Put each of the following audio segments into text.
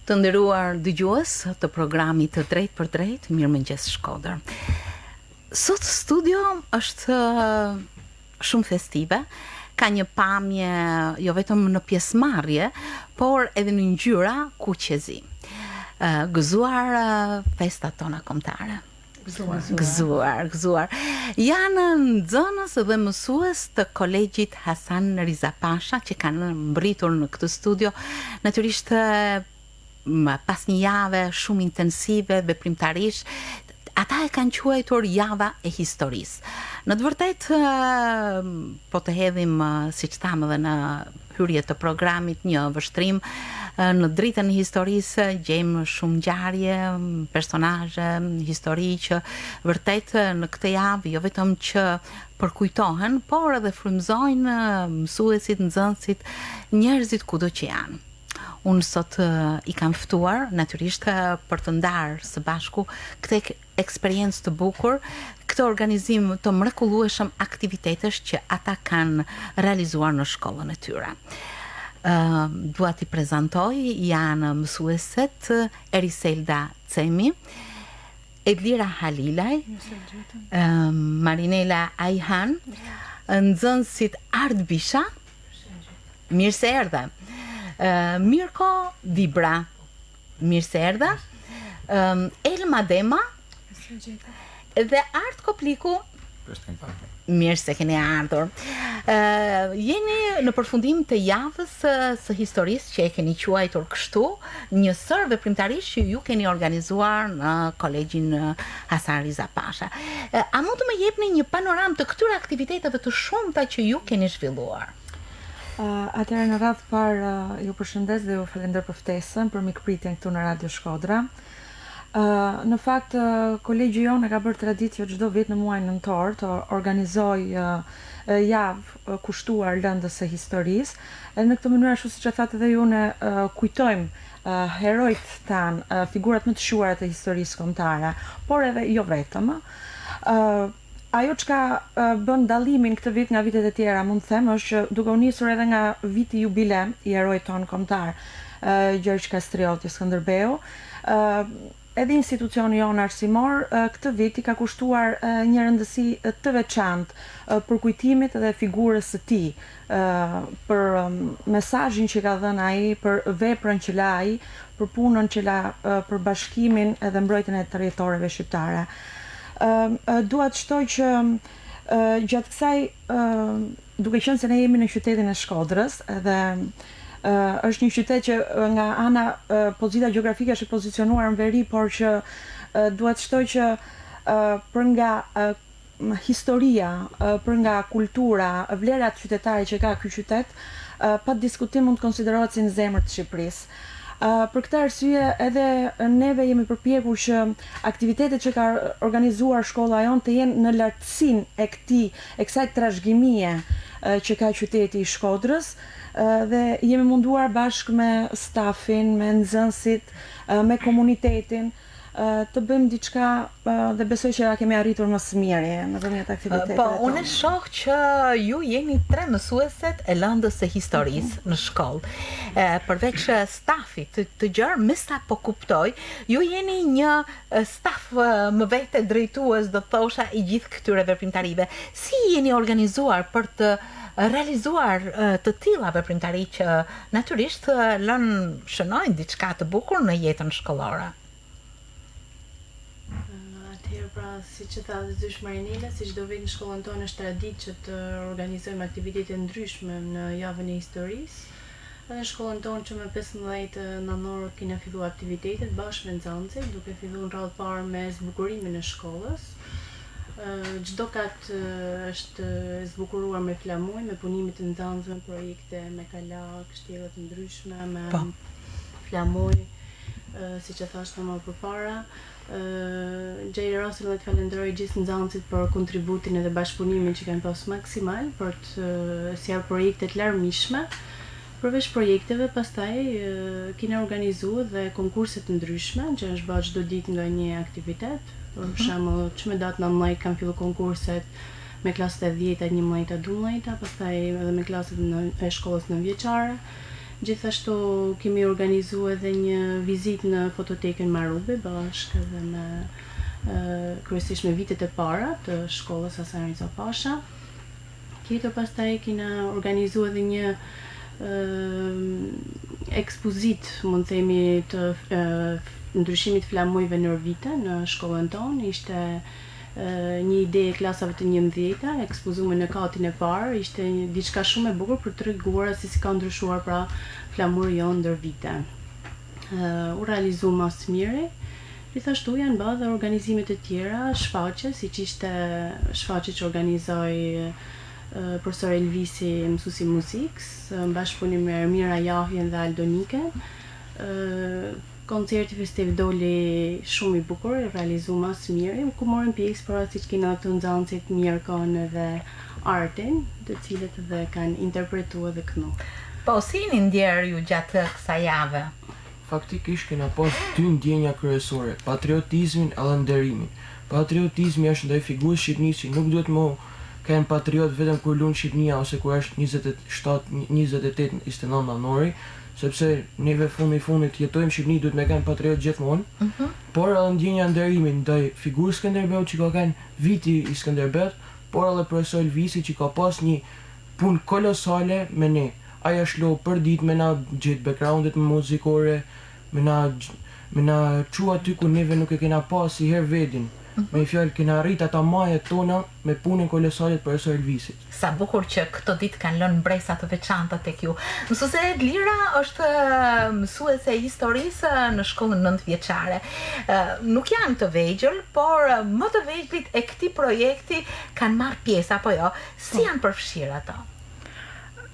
Të nderuar dëgjues të programit të Drejt për Drejt, mirëmëngjes Shkodër. Sot studio është shumë festive, ka një pamje jo vetëm në pjesëmarrje, por edhe në ngjyra kuqezi. Gëzuar festat tona kombëtare. Gëzuar. Janë nxënës dhe mësues të kolegjit Hasan Riza Pasha që kanë mbritur në këtë studio. Natyrisht pas një jave shumë intensive veprimtarisht, ata e kanë quajtur java e historisë. Në të vërtetë, po të hedhim, siç thamë edhe në hyrje të programit, një vështrim në dritën e historisë, gjejmë shumë ngjarje, personazhe histori që vërtet në këtë javë jo vetëm që përkujtohen, por edhe frymëzojnë mësuesit, nxënësit, njerëzit kudo që janë. Unë sot i kam ftuar, natyrisht, për të ndarë së bashku këtë eksperiencë të bukur, këtë organizim të mrekullueshëm aktivitetesh që ata kanë realizuar në shkollën e tyre. Dua t'i prezantoj, janë mësueset Eriselda Cemi, Edlira Halilaj, Marinela Ajhan, nxënësit Art Bisha, mirë se erdhe. Mirko Vibra, mirë se erdha, Elma Dema dhe Art Kopliku, mirë se keni ardhur. Jeni në përfundim të javës së historisë që e keni quajtur kështu, një sër veprimtarisht që ju keni organizuar në kolegjin Hasan Riza Pasha. A mund të më jepni një panoram të këtyre aktiviteteve të shumta që ju keni zhvilluar? Atëherë në radhë parë ju përshëndes dhe ju falendër për ftesën, për mikpritjen këtu në Radio Shkodra. Në fakt, kolegji jonë ka bërë traditë që çdo vit në muajin nëntor të organizoj javë kushtuar lëndës së historisë. Edhe në këtë mënyrë, ashtu siç e thatë edhe ju, ne kujtojmë herojt tanë, figurat më të shuara të historisë kombëtare, por edhe jo vetëm. Ajo që ka bën dallimin këtë vit nga vitet e tjera, mund të them, është që duke u nisur edhe nga viti jubilem i herojt tonë kombëtar, Gjergj Kastrioti, Skënderbeu, edhe institucioni jonë arsimor këtë vit i ka kushtuar një rëndësi të veçantë për kujtimit dhe figurës së tij, për mesazhin që ka dhënë ai, për veprën që la ai, për punën që la për bashkimin edhe mbrojtjen e territoreve shqiptare. Dua të shtoj që gjatë kësaj, duke qenë se ne jemi në qytetin e Shkodrës, dhe është një qytet që nga ana pozita gjeografike është pozicionuar në veri, por që dua të shtoj që për nga historia, për nga kultura, vlerat qytetare që ka ky qytet, pa diskutim mund të konsiderohet si në zemër të Shqipërisë. Për këtë arsye edhe neve jemi përpjekur që aktivitetet që ka organizuar shkolla jonë të jenë në lartësinë e kësaj trashëgimie që ka qyteti i Shkodrës, dhe jemi munduar bashkë me stafin, me nxënësit, me komunitetin, të bëjmë diçka dhe besoj që ja kemi arritur më së miri në përmjet aktiviteteve. Po, unë shoh që ju jeni 3 mësueset e lëndës së historisë në shkollë. Përveç stafit të gjerë, me sa po kuptoj, ju jeni një staf më vete drejtues, do thosha, i gjithë këtyre veprimtarive. Si jeni organizuar për të realizuar të tilla veprimtari që natyrisht shënojnë diçka të bukur në jetën shkollore? Pra, si që tha dhe zysh Marinela, si çdo vit në shkollën tonë është traditë që të organizojmë aktivitete ndryshme në javën e historisë. Edhe në shkollën tonë që me 15 nënor kena fillu aktivitetet bashkë me nxënësit, duke filluar në radhë parë me zbukurimin e shkollës. Çdo kat është zbukuruar me flamuj, me punimet të nxënësve, projekte me kalak, kështjella të ndryshme, me flamuj, siç e thash më përpara. Gjej rastin dhe të falenderoj gjithë nxënësit për kontributin edhe bashkëpunimin që kanë pas maksimal për të sjellë projekte të larmishme. Përveç projekteve, pastaj kena organizuar dhe konkurse të ndryshme, që është bërë çdo ditë nga një aktivitet. Për shembull, që me datë 19 kanë filluar konkurset me klasët e 10, 11, 12, pastaj edhe me klasët e shkollës nëntëvjeçare. Gjithashtu kemi organizuar edhe një vizitë në fototekën Marubi bashkë edhe me kryesisht me vitet e para të shkollës Hasan Riza Pasha. Tjetër pastaj kena organizuar edhe një ekspozit, mund të themi, të ndryshimit flamujve në vite në shkollën tonë. Ishte një ide e klasave të 11-ta, ekspozuar në katin e parë, ishte diçka shumë e bukur për të treguar si ka ndryshuar pra flamuri jonë ndër vite. U realizu mas miri. Gjithashtu janë bërë dhe organizimet e tjera, shfaqje, siç ishte shfaqje që organizoi profesor Elvisi, mësuesi muzikës, në bashkëpunim me Ermira Jahjen dhe Aldonike. Koncerti festiv doli shumë i bukur, realizu mas miri, ku morën pjesë pra siç kena të nxënësit Mirkon dhe Artin, të cilët edhe kanë interpretuar dhe kënu. Po, si jeni ndjerë ju gjatë kësaj jave? Faktikisht kena pas 2 ndjenja kryesore, patriotizmin edhe nderimin. Patriotizmi është ndaj figurës shqipnisë që nuk duhet më kenë patriot vetëm kur lunë Shqipnia ose kur është 28-29 nënori, sepse neve fundit jetojmë Shqipni, duhet me kenë patriot gjithmonë, por edhe ndjenja nderimin ndaj figurës Skënderbeut që ka kenë viti i Skënderbeut, por edhe profesor Elvisi që ka pas një punë kolosale me ne. Aja shlo për ditë me na gjithë backgroundet muzikore, me na qua aty ku neve nuk e kena pas si herë vedin. Me fjallë kena arrit ata majet tona me punën kolosalit për profesor Elvisit. Sa bukur që këto ditë kanë lënë mbresa të veçanta tek ju. Mësuese Lira është mësuese e historisë në shkollën 9 vjeçare. Nuk janë të vegjël, por më të vegjëlit e këtij projekti kanë marrë pjesë apo jo? Si janë përfshirë ata?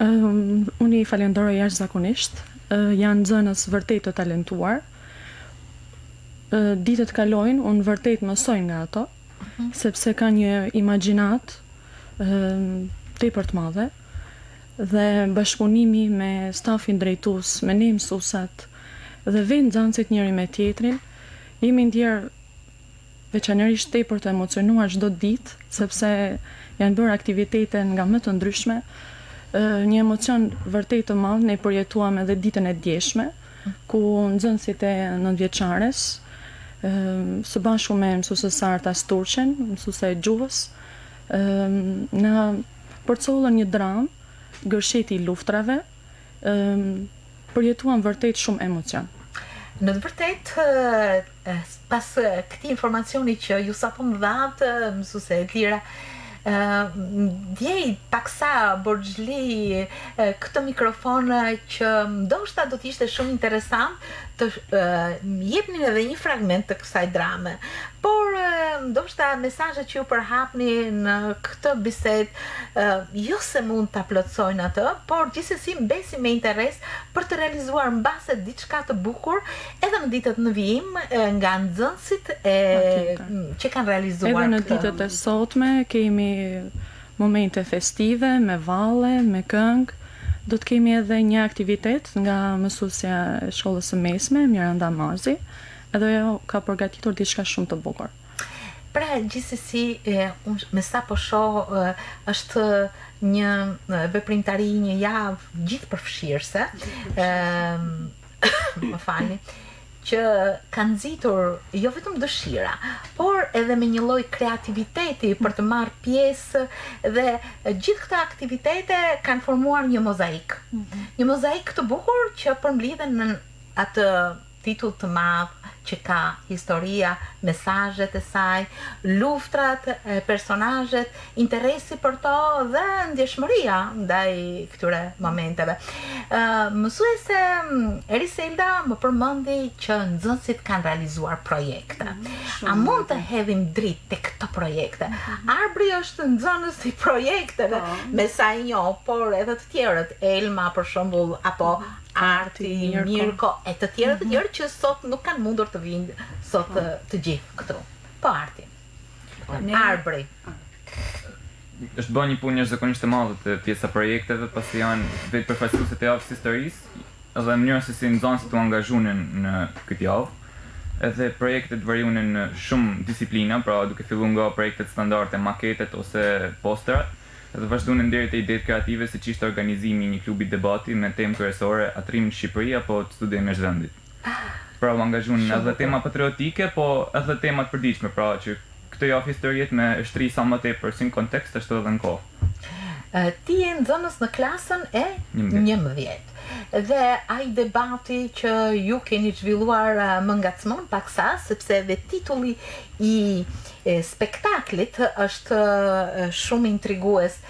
Unë i falenderoj jashtëzakonisht. Janë nxënës vërtet të talentuar. Ditët kalojnë, unë vërtet mësoj nga ato, sepse ka një imagjinat tepër të madhe dhe bashkëpunimi me stafin drejtues, me ne mësuesat dhe vetë nxënësit njëri me tjetrin, jemi ndjerë veçanërisht tepër të emocionuar çdo ditë, sepse janë bërë aktivitete nga më të ndryshme. Një emocion vërtet të madh ne përjetuam edhe ditën e djeshme, ku nxënësit e 9-vjeçares së bashku me mësuese Sarta Sturqen, mësuese e gjuhës, na përcollën një dramë, Gërsheti i luftrave, përjetuam vërtet shumë emocion. Në të vërtet, pas këtij informacioni që ju sapo më dhatë, mësuese Lira, ndjej paksa borxhli këtë mikrofon që ndoshta do të ishte shumë interesant të jepni edhe një fragment të kësaj drame, por ndoshta mesazhet që ju përhapni në këtë bisedë jo se mund ta plotësojnë atë, por gjithsesi mbesi me interes për të realizuar mbase diçka të bukur edhe në ditët në vijim nga nxënësit që kanë realizuar. Edhe në ditët e sotme kemi momente festive me valle, me këngë. Do të kemi edhe një aktivitet nga mësuesja e shkollës së mesme, Miranda Marzi, edhe ajo ka përgatitur diçka shumë të bukur. Pra, gjithsesi, unë me sa po shoh është një veprimtari, një javë gjithë përfshirëse, më falni, që kanë nxitur jo vetëm dëshira, por edhe me një lloj kreativiteti për të marrë pjesë dhe gjithë këto aktivitete kanë formuar një mozaik. Një mozaik të bukur që përmbledhen në atë titull të madh që ka historia, mesazhet e saj, luftrat, personazhet, interesi për to dhe ndjeshmëria ndaj këtyre momenteve. Mësuese Eriselda më përmendi që nxënësit kanë realizuar projekte. A mund të hedhim dritë tek këto projekte? Arbri është nxënës i projekteve, me sa i njoh, por edhe të tjerët, Elma për shembull, apo Arti, Mirko, e të tjerë që sot nuk kanë mundur të vinë sot të gjithë këtu. Po Arti. Arbri. Është bërë një punë jashtëzakonisht e madhe të pjesa projekteve, pasi janë vetë përfaqësuesit e javës historisë dhe mënyra se si nxënësit u angazhuan në këtë javë. Edhe projektet variojnë në shumë disiplina, pra duke filluar nga projektet standarde, maketet ose posterat, dhe vazhduan deri te idetë kreative siç ishte organizimi i një klubi debati me temë kryesore atrimi në Shqipëri apo studime zhvendit. Pra u angazhuan edhe tema patriotike, po edhe tema të përditshme, pra që këtë javë historiet me shtri sa më tepër si në kontekst ashtu edhe në kohë. Ti je nxënës në klasën e 11. Dhe ai debati që ju keni zhvilluar më ngacmon paksa, sepse dhe titulli i spektaklit është shumë intrigues.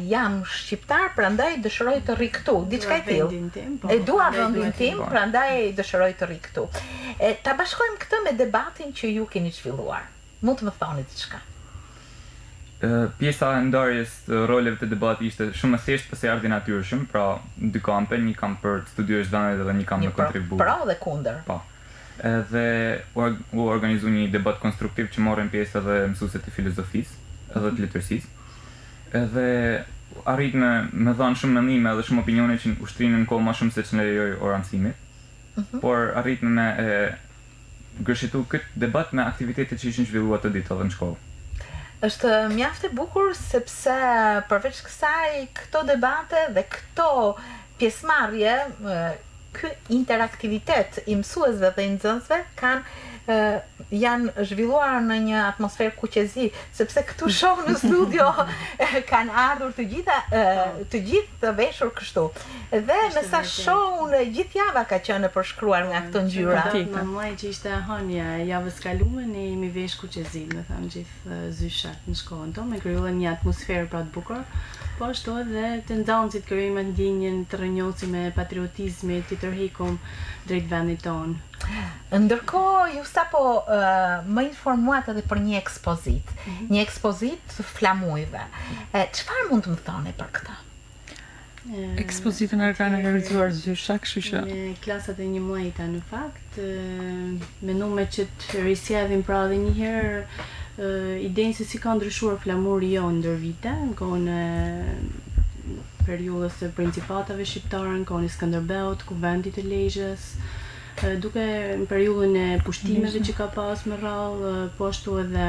Jam shqiptar, prandaj dëshiroj të rri këtu. Diçka e tillë. Dua vendin tim, prandaj dëshiroj të rri këtu. Ta bashkojmë këtë me debatin që ju keni zhvilluar. Mund të më thoni diçka? Pjesa e ndarjes të roleve të debatit ishte shumë e thjeshtë pse ardhi natyrshëm, pra dy kampe, një kamp për studiues zhvendit dhe një kamp me kontribut. Pro dhe kundër. Po. Edhe u organizu një debat konstruktiv që morën pjesë edhe mësuesit e filozofisë edhe të letërsisë. Edhe arritme me dhanë shumë mendime edhe shumë opinione që ushtrinë në kohë më shumë se që në lejoj orancimit, por arritme me gërshitu këtë debat me aktivitetet që ishin zhvilluar të ditë edhe në shkollë. Është mjaft e bukur sepse përveç kësaj këto debate dhe këto pjesëmarrje, ky interaktivitet i mësuesve dhe i nxënësve janë zhvilluar në një atmosferë kuqezi, sepse këtu shoh në studio kanë ardhur të gjithë të veshur kështu. Dhe me sa shoh unë gjithë java ka qenë e përshkruar nga këto ngjyra. Mamaj që ishte hënia javës kaluar ne jemi vesh kuqezi, me thënë gjithë zyshat në shkollën tonë, me krijuar një atmosferë pra të bukur. Po ashtu edhe të nxënësit krijojmë ndjenjën të rrënjohsim me patriotizmit, të tërhequm drejt vendit tonë. Ndërkohë, ju sapo më informuat edhe për një ekspozit, një ekspozit flamujve. Çfarë mund të më thoni për këtë? Ekspozitën e kanë realizuar Zysha, kështu që me klasat e 11-ta në fakt, menduam që të risjellin pra edhe një herë idenë se si ka ndryshuar flamuri jo ndër vite, në kohën e periudhës së principatave shqiptare, në kohën e Skënderbeut, kuvendit të Lezhës, duke në periudhën e pushtimeve që ka pas me radhë, po ashtu edhe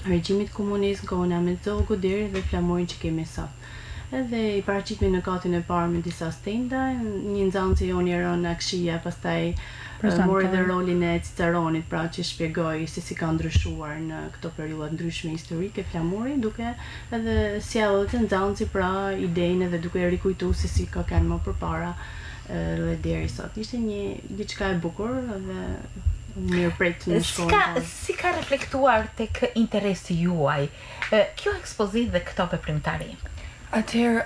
regjimit komunist, në kohën e Ahmet Zogu deri dhe flamurin që kemi sot. Edhe i paraqitmi në katin e parë me disa stenda, një nxënës jon i rënë Akshia, pastaj mori dhe rolin e Ciceronit, pra që shpjegoi se si ka ndryshuar në këto periudha ndryshme historike flamuri, duke edhe sjellë të nxënësi pra idenë edhe duke rikujtuar se si ka kanë më përpara dhe deri sot. Ishte diçka e bukur dhe mirëprit në shkollë. Si ka reflektuar tek interesi juaj kjo ekspozit dhe këto veprimtari? Atëherë,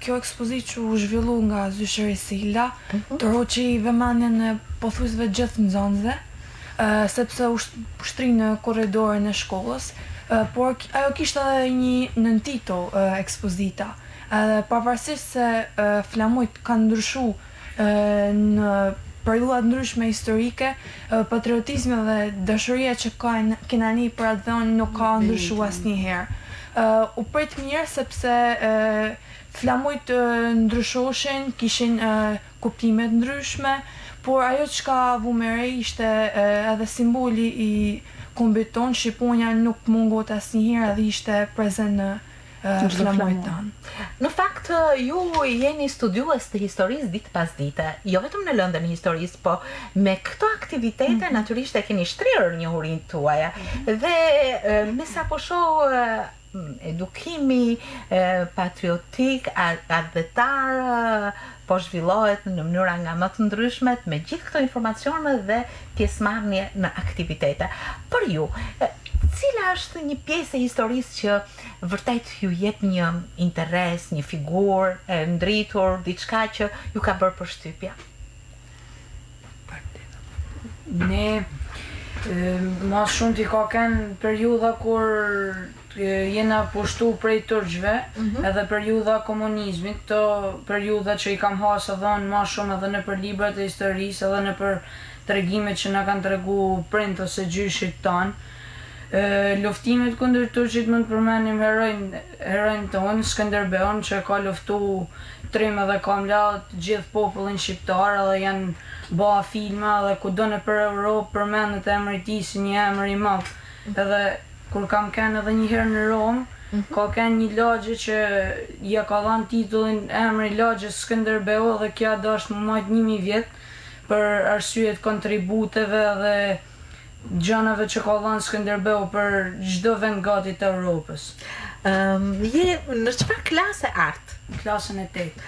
kjo ekspozit që u zhvillu nga Zysheri Silda, të roqi vëmendjen e pothuajse gjithë nxënësve, sepse ushtri në korridorin e shkollës, por ajo kishte edhe një nëntitull ekspozita. Edhe pavarësisht se flamujt kanë ndryshuar në periudha ndryshme historike, patriotizmi dhe dashuria që kena një për atë dhënë nuk ka ndryshuar asnjëherë. U prit mirë sepse flamujt ndryshoshin, kishin kuptime të ndryshme, por ajo çka vu me re ishte edhe simboli i kombit tonë, shqiponja nuk mungot asnjëherë dhe ishte prezent në flamujt tanë. Në fakt, ju jeni studiues të historisë ditë pas dite, jo vetëm në lëndën e historisë, po me këto aktivitete natyrisht e keni shtrirë njohurinë tuaja. Dhe me sa po shoh edukimi patriotik, adhetar, po zhvillohet në mënyra nga më të ndryshmet me gjithë këto informacione dhe pjesëmarrje në aktivitete. Për ju, cila është një pjesë e historisë që vërtet ju jep një interes, një figurë e ndritur, diçka që ju ka bërë përshtypje? Ne ma shumë t'i ka kenë periudha kur jena pushtu prej turqve, edhe periudha komunizmit, këto periudha që i kam hasë dhënë ma shumë edhe në për librat e historisë, edhe në për tregimet që na kanë tregu prind ose gjyshit tanë. Luftimet kundër turqit mund të përmenim herojnë tonë, Skënderbeun që ka luftu trim edhe ka mlatë gjithë popullin shqiptar edhe janë bëha filma edhe kudo në për Europë përmendet emri i tij si një emër i madh. Edhe kur kam qenë edhe një herë në Romë, ka kënë një lagje që ja ka dhanë titullin emri lagjes Skënderbeu dhe kja dash më majt 1000 vjet për arsyet kontributeve dhe gjanave që ka dhanë Skënderbeu për çdo vend gati të Europës. Je në çfarë klase art? Klasën e 8.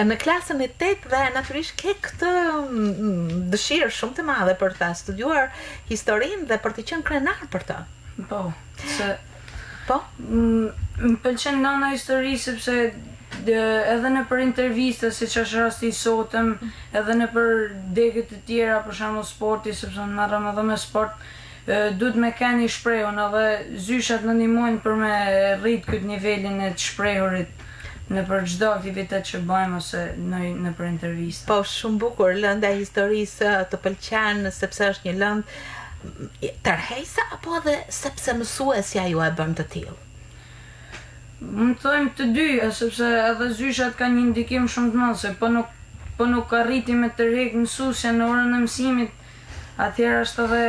Në klasën e 8 dhe natyrisht ke këtë dëshirë shumë të madhe për ta studiuar historinë dhe për të qenë krenar për të. Po, se Po? më pëlqen nana histori sepse edhe në për intervista, si që është rasti sotëm, edhe në për degët të tjera, për shembull sporti, sepse në marrëm edhe me sport, duhet me keni shprehun edhe zyshat në ndihmojnë për me rrit këtë nivelin e të shprehurit në për çdo aktivitet që bëjmë ose në për intervista. Po, shumë bukur, lënda e historisë të pëlqen sepse është një lëndë tërheqëse apo edhe sepse mësuesja ju e bën të tillë? Më thojmë të dy, sepse edhe zyshat kanë një ndikim shumë të madh, se po nuk arriti me tërheq mësuesja në orën e mësimit, atëherë është edhe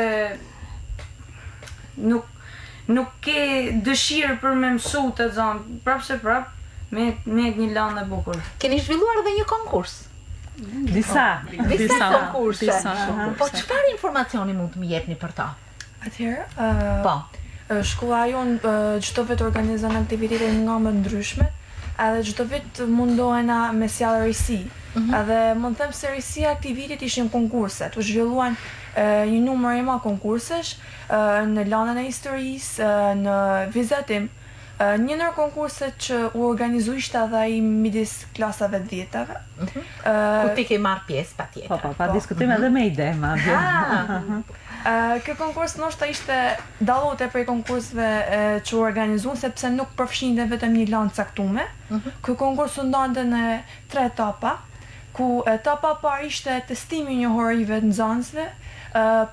nuk ke dëshirë për me mësu të zonë, prapë se prapë, me një lanë e bukur. Keni zhvilluar edhe një konkurs? Disa konkurse. Po Disa. çfarë informacioni mund të më jepni për to? Atëherë, Po. shkolla jonë çdo vit organizon aktivitete nga më ndryshme, edhe çdo vit mundohena me sjellë risi. Edhe mund të them se risia e aktivitetit ishin konkurset. U zhvilluan një numër i madh konkursesh në lanën e historisë, në vizatim. Një ndër konkurset që u organizu ishte edhe ai midis klasave të vjetave. Ku ti ke marrë pjesë patjetër. Pa diskutim edhe me ide, madje. Kjo konkurs ndoshta ishte dallote prej konkurseve që u organizuan sepse nuk përfshinte vetëm një lanë caktuar. Ky konkurs u ndante në 3 etapa, ku etapa e parë ishte testimi i njohurive të nxënësve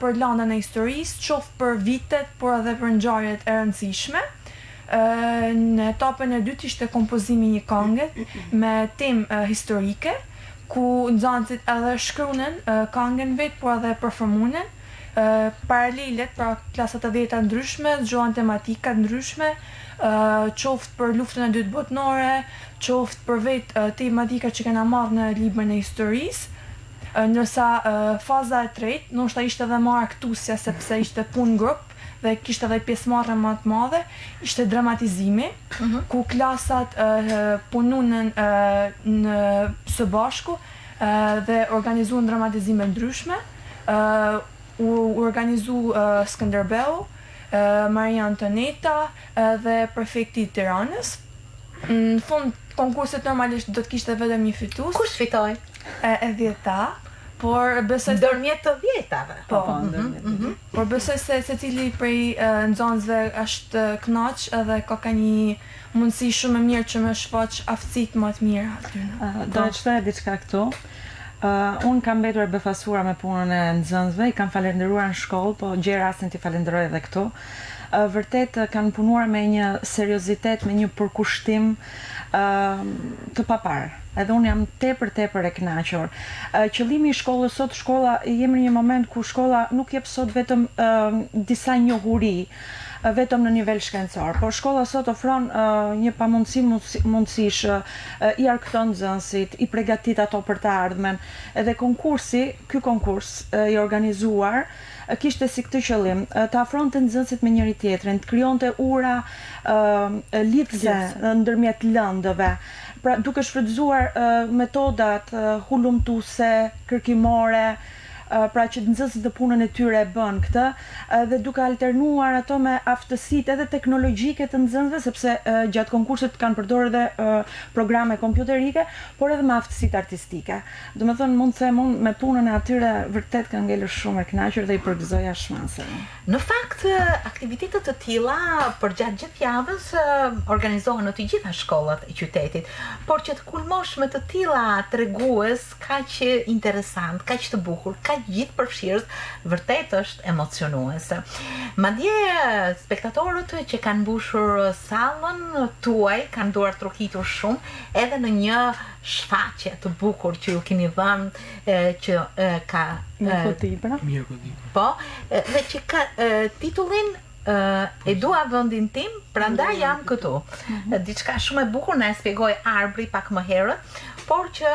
për lanën e historisë, qoftë për vitet, por edhe për ngjarjet e rëndësishme. Në etapën e dytë ishte kompozimi një këngë me temë historike, ku nxënësit edhe shkruanin këngën vet, por edhe performunin. Paralelet pra klasat e vjeta ndryshme, zgjohen tematika ndryshme, qoftë për luftën e dytë botërore, qoftë për vetë tematika që kena marrë në librin e historisë. Ndërsa faza e tretë, ndoshta ishte edhe më arktusja sepse ishte punë grup dhe kishte edhe pjesëmarrje më të madhe, ishte dramatizimi, ku klasat pununin në së bashku dhe organizuan dramatizime ndryshme. U organizu Skënderbeu, Maria Antoneta dhe prefekti i Tiranës. Në fund, konkurset normalisht do të kishte vetëm një fitues. Kush fitoi? E 10-ta, por besoj Ndërmjet të 10-tave. Po, por besoj se secili prej nxënësve është kënaq edhe ka një mundësi shumë e mirë që me shfaq aftësitë më të mira aty. Do të shtoja diçka këtu. Unë kam mbetur e befasuar me punën e nxënësve, i kam falendëruar në shkollë, po gjej rastin t'i falenderoj edhe këtu. Vërtet kanë punuar me një seriozitet, me një përkushtim të paparë. Edhe unë jam tepër e kënaqur. Qëllimi i shkollës sot, jemi në një moment ku shkolla nuk jep sot vetëm disa njohuri, vetëm në nivel shkencor, por shkolla sot ofron një pamundësish, i arkton nxënësit, i përgatit ato për të ardhmen. Edhe ky konkurs i organizuar kishte si këtë qëllim, të afronte nxënësit me njëri tjetrin, të krijonte ura lidhse ndërmjet lëndëve. Pra, duke shfrytzuar metodat hulumtuese, kërkimore, pra që nxënësit të punën e tyre e bën këtë, dhe duke alternuar ato me aftësitë edhe teknologjike të nxënësve, sepse gjatë konkursit kanë përdorur edhe programe kompjuterike, por edhe me aftësitë artistike. Domethënë mund të them unë me punën e atyre vërtet kanë ngelur shumë e kënaqur dhe i përgëzoja shmansën. Në fakt, aktivitetet të tilla për gjatë gjithë javës organizohen në të gjitha shkollat e qytetit, por që të kulmosh me të tilla tregues kaq interesant, kaq të bukur, kaq gjithë përfshirës, vërtet është emocionuese. Madje spektatorët që kanë mbushur sallën tuaj kanë duar trokitur shumë edhe në një shfaqje të bukur që ju keni dhënë që ka Mirë Kotipra. po, dhe që ka titullin e dua vendin tim, prandaj jam këtu. Diçka shumë e bukur na e shpjegoi Arbri pak më herët, por që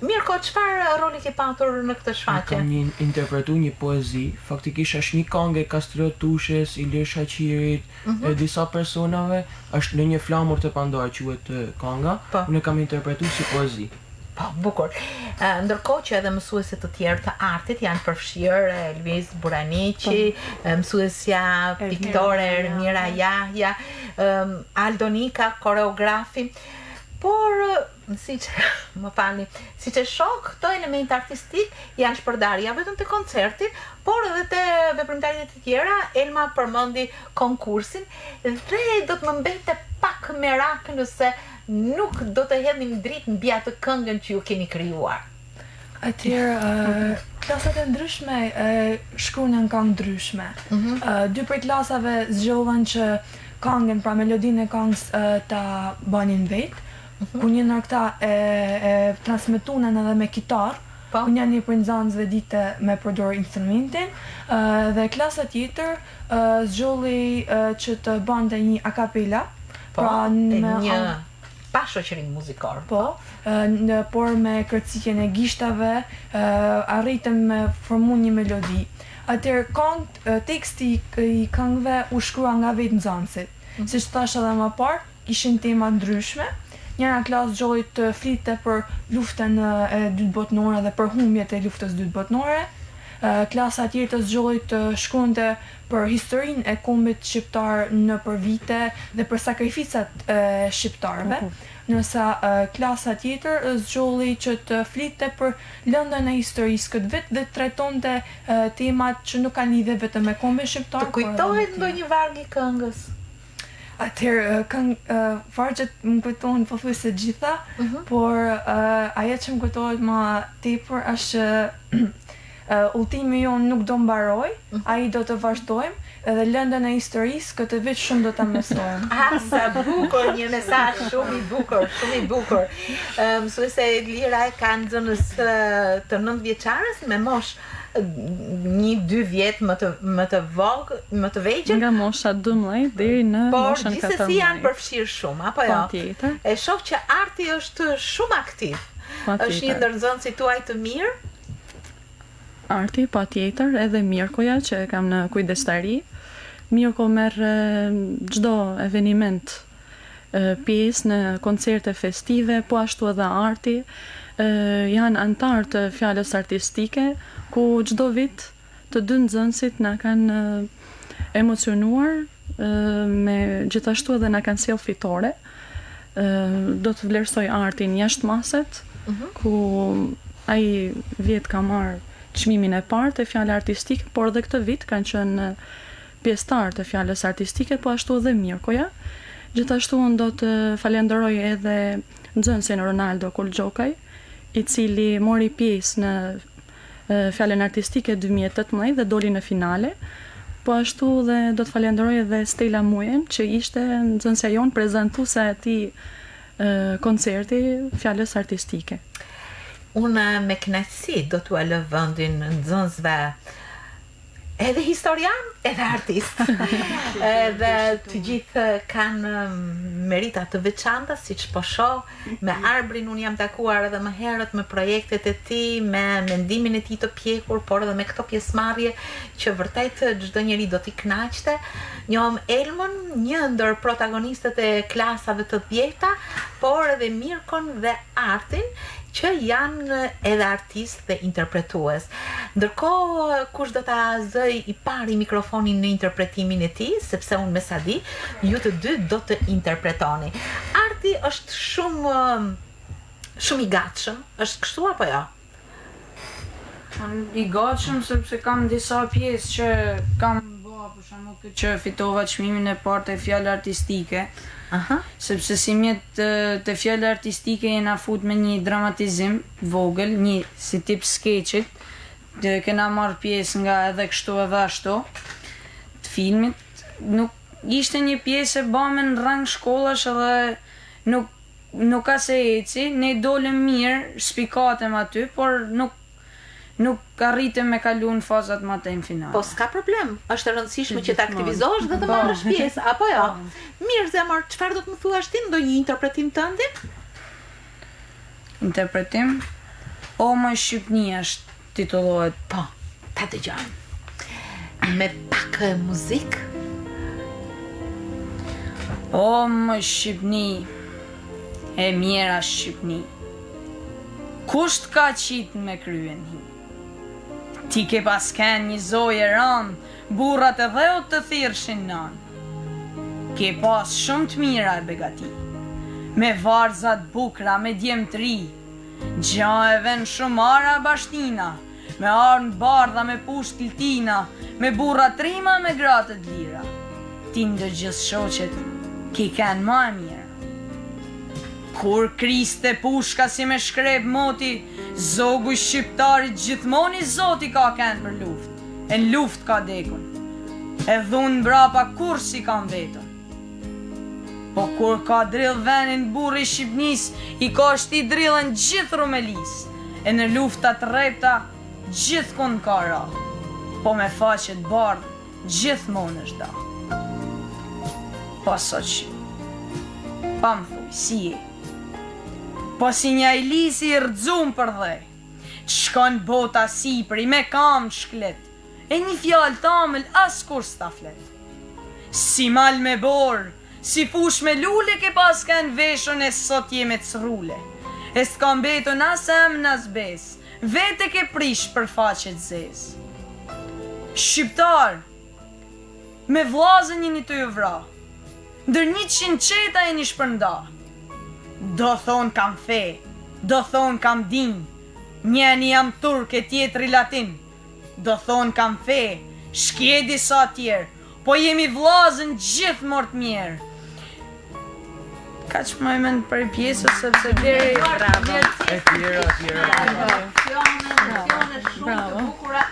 Mirko, çfarë roli ke patur në këtë shfaqje? Kam interpretu një poezi, faktikisht është një këngë e Kastriot Tushes, Ilir Shaqirit, e disa personave, është në një flamur të pandar quhet kënga, unë kam interpretu si poezi. Po, bukur. Ndërkohë që edhe mësuesit të tjerë të artit janë përfshirë, Elvis Buraniqi, mësuesja piktore Ermira Jahja, Aldonika, koreografi, por siç e shoh, këto elemente artistik janë shpërdarë ja vetëm te koncerti, por edhe te veprimtaritë të tjera. Elma përmendi konkursin dhe do të më mbete pak merak nëse nuk do të hedhim dritë mbi atë këngën që ju keni krijuar. Atëherë, klasat e ndryshme shkruajnë këngë ndryshme. Dy prej klasave zgjollën që këngën, pra melodinë e këngës ta banin vetë. Ku një në këta e transmetunen edhe me kitar, ku një për nxënësve dite me përdor instrumentin, dhe klasa tjetër zgjolli që të bante një a cappella, pra një pa shoqërim muzikor. Por me kërcitjen e gishtave arritëm me formu një melodi. Atëherë teksti i këngëve u shkrua nga vetë nxënësit. Siç thash edhe më parë, kishin tema ndryshme. Njëra klasë zgjolli të flite për luftën e dytë botërore dhe për humbjet e luftës dytë botërore. Klasa tjetër zgjolli të shkruante për historinë e kombit shqiptar nëpër vite dhe për sakrificat e shqiptarëve. Nësa klasa tjetër zgjolli që të flite për lëndën e historisë këtë vit dhe trajtonte temat që nuk kanë lidhje vetëm me kombin shqiptar. Të kujtohet ndonjë varg i këngës? Atëherë, vargjet më kujtohen pothuajse gjitha, por ajo që më kujtohet më tepër është që udhëtimi jon nuk do mbaroj, ai do të vazhdojmë, edhe lëndën e historisë këtë vit shumë do ta mësojmë. Sa bukur, një mesazh shumë i bukur, shumë i bukur. Mësuese Elira ka nxënës të 9 vjeçares me moshë 1-2 vjet më të vegjël. Nga mosha 12 deri në moshën 14. Por gjithsesi janë përfshirë shumë, apo jo? Patjetër. E shoh që arti është shumë aktiv. Është një ndër nxënësit tuaj të mirë? Arti, patjetër, edhe Mirkoja që e kam në kujdestari. Mirko merr çdo eveniment pjesë në koncerte festive, po ashtu edhe arti. Janë antar të fjalës artistike, ku çdo vit të dy nxënësit na kanë emocionuar, me gjithashtu edhe na kanë sjell fitore. Do të vlerësoj artin jashtë maset, ku ai vjet ka marrë çmimin e parë të fjalës artistike, por edhe këtë vit kanë qenë pjesëtar të fjalës artistike, po ashtu edhe Mirkoja. Gjithashtu unë do të falenderoj edhe nxënësin Ronaldo Kulgjokaj, i cili mori pjesë në fjalën artistike 2018 dhe doli në finale. Po ashtu dhe do të falenderoj edhe Stella Mujen, që ishte nxënësja jonë prezantuese e atij koncerti fjalës artistike. Unë me kënaqësi do t'u lë vendin nxënësve edhe historian, edhe artist. Dhe të gjithë kanë merita të veçanta, siç po shoh. Me Arbrin unë jam takuar edhe më herët me projektet e tij, me mendimin e tij të pjekur, por edhe me këto pjesëmarrje që vërtet çdo njeri do t'i kënaqte. Njohëm Elmën, një ndër protagonistët e klasave të 10-ta, por edhe Mirkon dhe Artin, që janë edhe artist dhe interpretues. Ndërkohë, kush do ta zëj i pari mikrofonin në interpretimin e tij, sepse unë me sa di, ju të dy do të interpretoni. Arti është shumë i gatshëm, është kështu apo jo? I gatshëm sepse kam disa pjesë që kam bërë, për shembull këtë që fitova çmimin e parë të fjalë artistike. Sepse si mjet të fjalë artistike jena fut me një dramatizim vogël, një si tip skeçit, kena marrë pjesë nga edhe kështu edhe ashtu të filmit. Nuk ishte një pjesë e bëme në rang shkollash edhe nuk ka se eci, ne dolëm mirë, shpikatëm aty, por nuk arritëm me kalu në fazat më të finale. Po s'ka problem, është e rëndësishme që të aktivizohesh dhe të marrësh pjesë, apo jo? Mirë, zemër, çfarë do të më thuash ti, ndonjë interpretim tënd? Interpretim? O më Shqipnia është titullohet. Po, ta dëgjojmë. Me pak muzikë. O më Shqipni, e mjera Shqipni, kusht ka qitë me kryen hi? Ti ke pasken një zoje ranë, burrat e dheut të thirrshin nanë. Ke pas shumë të mira e begati, me varzat bukra, me djem të ri, gjajeve në shumara bashtina, me armë bardha, me pusht kiltina, me burrat rima, me gratët lira. Ti ndër gjithë shoqet, ki kanë ma e mirë. Kur kriste pushka si me shkrep moti, zogu shqiptarit gjithmoni zoti ka kanë për luft, e në luft ka dekun, e dhunë brapa kur si kam vetën. Po kur ka drill venin burri Shqipnis, i ka shti drillën gjithë Rumelis, e në luftat repta gjithë kun ka ra, po me faqet bardh gjithmonë është da. Po sot që, pa më thuj, si e, po si një ajlisi i rëdzum për dhe, shkon bota sipri me kam shklet, e një fjallë tamël as kur s'ta flet. Si mal me borë, si fush me lule ke pas kanë veshën e sot jeme të srule, e s'kam beton as em nas bes, vete ke prish për faqet zez. Shqiptar, me vlazën jeni të ju vra, ndër 100 qeta e një shpërnda. Do thonë kam fe, do thonë kam din, njeni jam turk e tjetri latin. Do thonë kam fe, shkjedi sa tjerë, po jemi vlazën gjithë mort mirë. Ka që më e mend për i pjesë, sepse deri... Emocione shumë të bukura.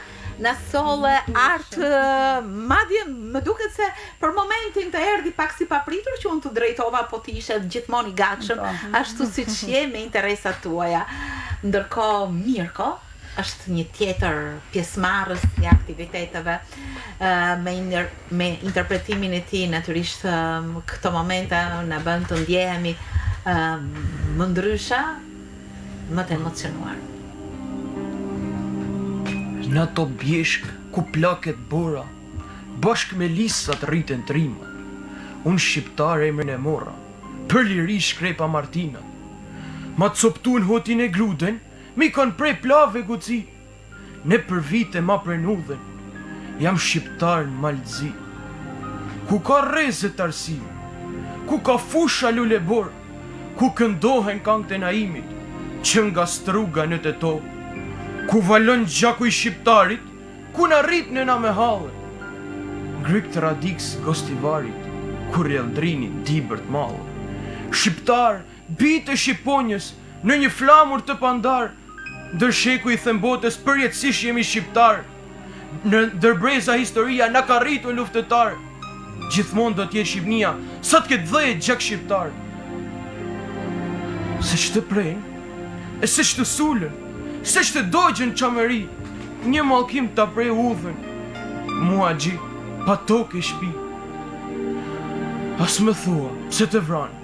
Në solle artë, madje më duket se për momentin të erdhi pak si papritur që unë të drejtova, po ti ishe gjithmonë i gatshëm, ashtu siç je me interesat tuaja. Ndërkohë Mirko është një tjetër pjesëmarrës i aktiviteteve me interpretimin e tij, natyrisht këto momente na bën të ndjehemi më ndryshe, më të emocionuar. Në ato bjeshk ku plaket bora, bashk me lisat rriten trima, unë shqiptar emrin e mora, për liri shkrepa Martina. Ma të soptun hotin e gluden, mi kanë prej plave guci, ne për vite ma prenudhen, jam shqiptar në Malzi. Ku ka reze të arsi, ku ka fusha lule bor, ku këndohen kangët e naimit, që nga struga në të to, ku valon gjaku i shqiptarit, ku në rrit në na me halë. Gryk të radiks gostivarit, ku rjeldrinit dibërt malë. Shqiptar, bitë shqiponjës, në një flamur të pandar, ndër sheku i thembotës për jetësish jemi shqiptar. Në dërbreza historia na ka rritu luftetar. Gjithmonë do t'jetë Shqipnia, sa t'ket dhejt gjak shqiptar. Se që të prejnë, e se që të sulën, se që të dojgjën qamëri, një malkim të prej udhën, mua gji, pa toke shpi. As më thua, se të vranë.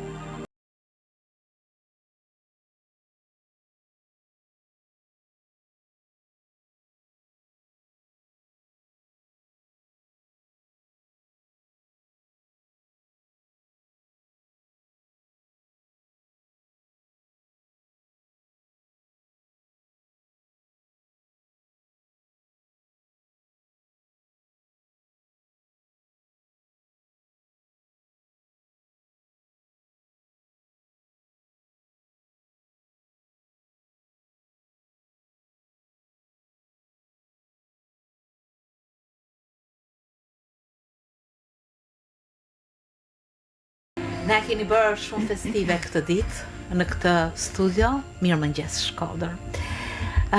Na keni bërë shumë festive këtë ditë në këtë studio. Mirëmëngjes Shkodër.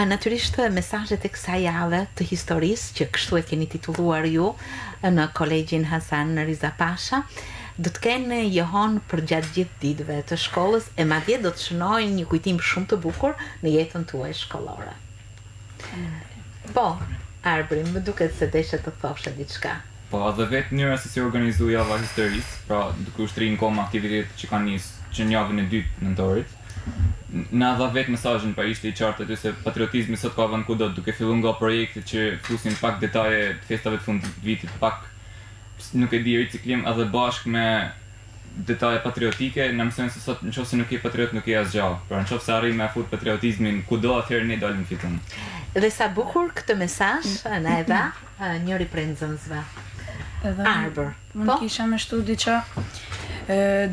Natyrisht mesazhet e kësaj jave të historisë, që kështu e keni titulluar ju në Kolegjin Hasan Riza Pasha, do të kenë johon për gjatë gjithë ditëve të shkollës, e madje do të shënojnë një kujtim shumë të bukur në jetën tuaj shkollore. Po, Arbri, më duket se deshe të thoshe diçka. Po, edhe vetë njëra se si organizu java historisë, pra duke ushtri në kom aktivitetet që kanë nisë që në javën e 2 nëntorit. Na dha vetë mesazhin pa ishte i qartë aty se patriotizmi sot ka vënë kudo, duke filluar nga projekte që flusin pak detaje të festave të fundit vitit, pak nuk e di riciklim edhe bashkë me detaje patriotike, na mësojnë se sot nëse nuk je patriot nuk je asgjë. Pra nëse arrim me fut patriotizmin kudo, atëherë ne dalim fiton. Dhe sa bukur këtë mesazh na e dha njëri prej nxënësve. Arbër. Mund kisha me shtudi që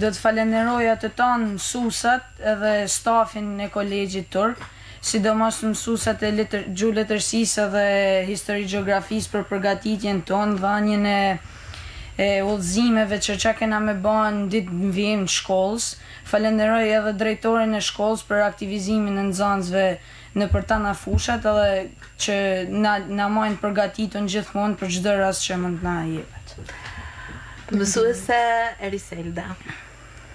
do të falenderoja të tanë mësusat edhe stafin e kolegjit turk, sidomos mësusat e gjuhë letërsisë dhe histori gjeografisë për përgatitjen tonë, dhanjen e udhëzimeve që kena me banë ditë në vijim të shkollës. Falenderoj edhe drejtorin e shkollës për aktivizimin e nxënësve në për tana fushat edhe që na majnë përgatitun gjithmonë për çdo rast që mund na jepet. Mësuese Eriselda,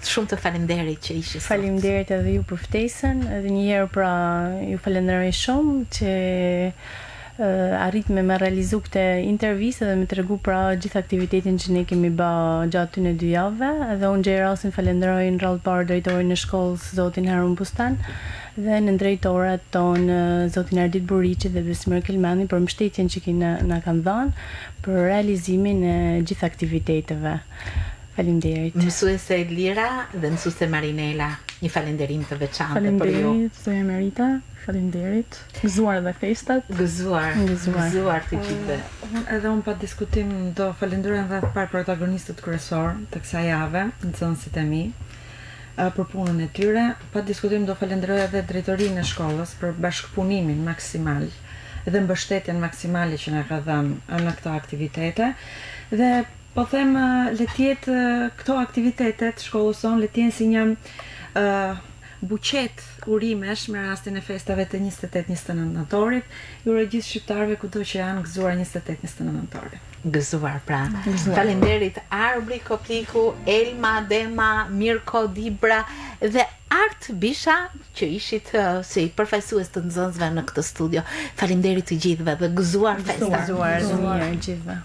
shumë të faleminderit që ishe sot. Faleminderit edhe ju për ftesën, edhe një herë pra ju falenderoj shumë që arrit me realizu këtë intervistë dhe me tregu pra gjithë aktivitetin që ne kemi bë gjatë këtyre 2 javëve, edhe unë gjej rastin falenderoj në radhë parë drejtorin e shkollës zotin Harun Bustan dhe në drejtorat tonë zotin Ardit Buriçi dhe Besmir Kelmani për mbështetjen që na kanë dhënë për realizimin e gjithë aktiviteteve. Faleminderit. Mësuese Elira dhe mësuese Marinela, një falenderim të veçantë për ju. Faleminderit, zoja Merita. Faleminderit. Gëzuar edhe festat. Gëzuar të gjithëve. Edhe unë pa diskutim do falenderoj edhe të parë protagonistët kryesor të kësaj jave, nxënësit e mi, për punën e tyre. Pa diskutim do falenderoj edhe drejtorinë e shkollës për bashkëpunimin maksimal dhe mbështetjen maksimale që na ka dhënë në këto aktivitete. Dhe po them le të jetë këto aktivitetet shkollës sonë le të jenë si një buqet urimesh me rastin e festave të 28-29 nëntorit. Ju uroj gjithë shqiptarëve kudo që janë gëzuar 28-29 nëntorit. Gëzuar pra. Faleminderit Arbri Kopliku, Elma, Dema, Mirko, Dibra dhe Art Bisha që ishit si përfaqësues të nxënësve në këtë studio. Faleminderit të gjithëve dhe gëzuar festa. Gëzuar gjithëve.